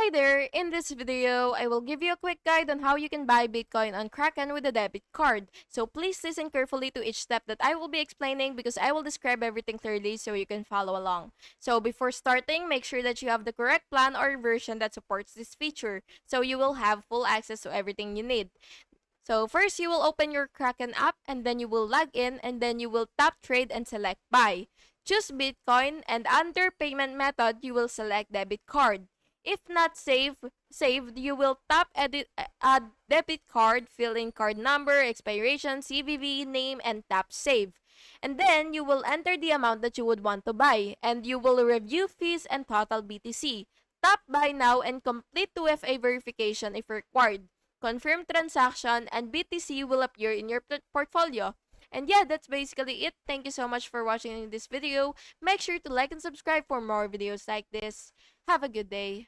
Hi there! In this video, I will give you a quick guide on how you can buy Bitcoin on Kraken with a debit card. So please listen carefully to each step that I will be explaining because I will describe everything clearly so you can follow along. So before starting, make sure that you have the correct plan or version that supports this feature so you will have full access to everything you need. So first, you will open your Kraken app and then you will log in and then you will tap trade and select buy. Choose Bitcoin and under payment method, you will select debit card. If not saved, you will tap edit add debit card, fill in card number, expiration, CVV, name, and tap save. And then you will enter the amount that you would want to buy and you will review fees and total BTC. Tap buy now and complete 2FA verification if required. Confirm transaction, and BTC will appear in your portfolio. And yeah, that's basically it. Thank you so much for watching this video. Make sure to like and subscribe for more videos like this. Have a good day.